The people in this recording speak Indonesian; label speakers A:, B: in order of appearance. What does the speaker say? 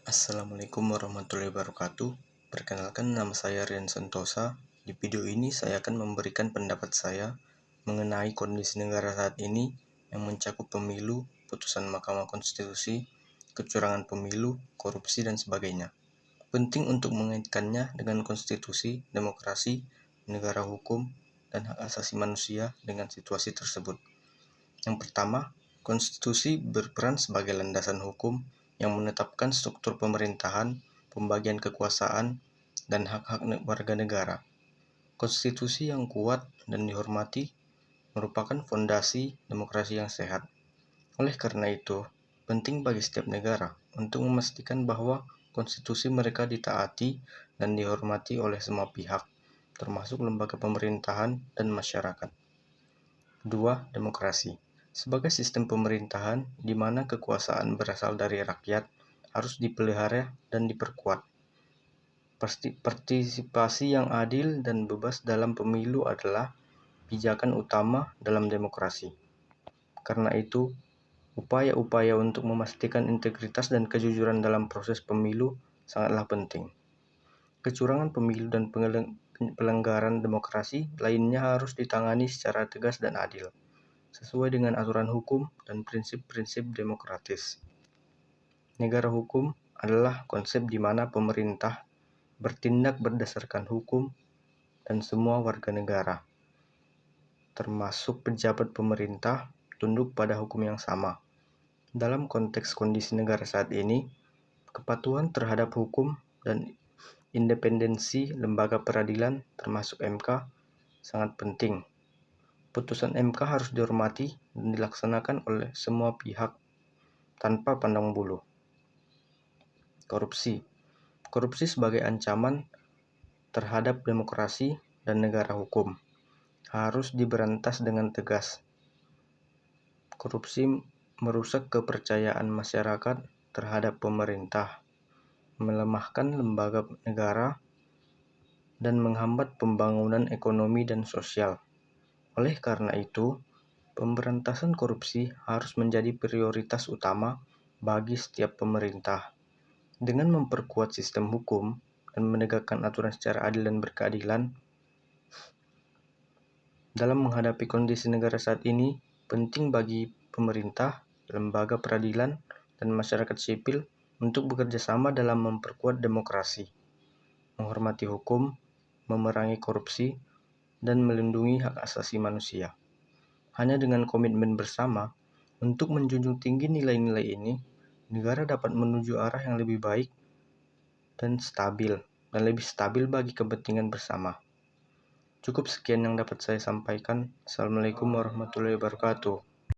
A: Assalamualaikum warahmatullahi wabarakatuh. Perkenalkan, nama saya Rian Sentosa. Di video ini saya akan memberikan pendapat saya mengenai kondisi negara saat ini yang mencakup pemilu, putusan Mahkamah Konstitusi, kecurangan pemilu, korupsi, dan sebagainya. Penting untuk mengaitkannya dengan konstitusi, demokrasi, negara hukum, dan hak asasi manusia dengan situasi tersebut. Yang pertama, konstitusi berperan sebagai landasan hukum yang menetapkan struktur pemerintahan, pembagian kekuasaan, dan hak-hak warga negara. Konstitusi yang kuat dan dihormati merupakan fondasi demokrasi yang sehat. Oleh karena itu, penting bagi setiap negara untuk memastikan bahwa konstitusi mereka ditaati dan dihormati oleh semua pihak, termasuk lembaga pemerintahan dan masyarakat. 2. Demokrasi. Sebagai sistem pemerintahan di mana kekuasaan berasal dari rakyat, harus dipelihara dan diperkuat. Partisipasi yang adil dan bebas dalam pemilu adalah pijakan utama dalam demokrasi. Karena itu, upaya-upaya untuk memastikan integritas dan kejujuran dalam proses pemilu sangatlah penting. Kecurangan pemilu dan pelanggaran demokrasi lainnya harus ditangani secara tegas dan adil, sesuai dengan aturan hukum dan prinsip-prinsip demokratis. Negara hukum adalah konsep di mana pemerintah bertindak berdasarkan hukum dan semua warga negara, termasuk pejabat pemerintah, tunduk pada hukum yang sama. Dalam konteks kondisi negara saat ini, kepatuhan terhadap hukum dan independensi lembaga peradilan termasuk MK sangat penting. Putusan MK harus dihormati dan dilaksanakan oleh semua pihak tanpa pandang bulu. Korupsi. Korupsi sebagai ancaman terhadap demokrasi dan negara hukum harus diberantas dengan tegas. Korupsi merusak kepercayaan masyarakat terhadap pemerintah, melemahkan lembaga negara, dan menghambat pembangunan ekonomi dan sosial. Oleh karena itu, pemberantasan korupsi harus menjadi prioritas utama bagi setiap pemerintah. Dengan memperkuat sistem hukum dan menegakkan aturan secara adil dan berkeadilan, dalam menghadapi kondisi negara saat ini, penting bagi pemerintah, lembaga peradilan, dan masyarakat sipil untuk bekerja sama dalam memperkuat demokrasi, menghormati hukum, memerangi korupsi, dan melindungi hak asasi manusia. Hanya dengan komitmen bersama untuk menjunjung tinggi nilai-nilai ini, negara dapat menuju arah yang lebih baik dan lebih stabil bagi kepentingan bersama. Cukup sekian yang dapat saya sampaikan. Assalamualaikum warahmatullahi wabarakatuh.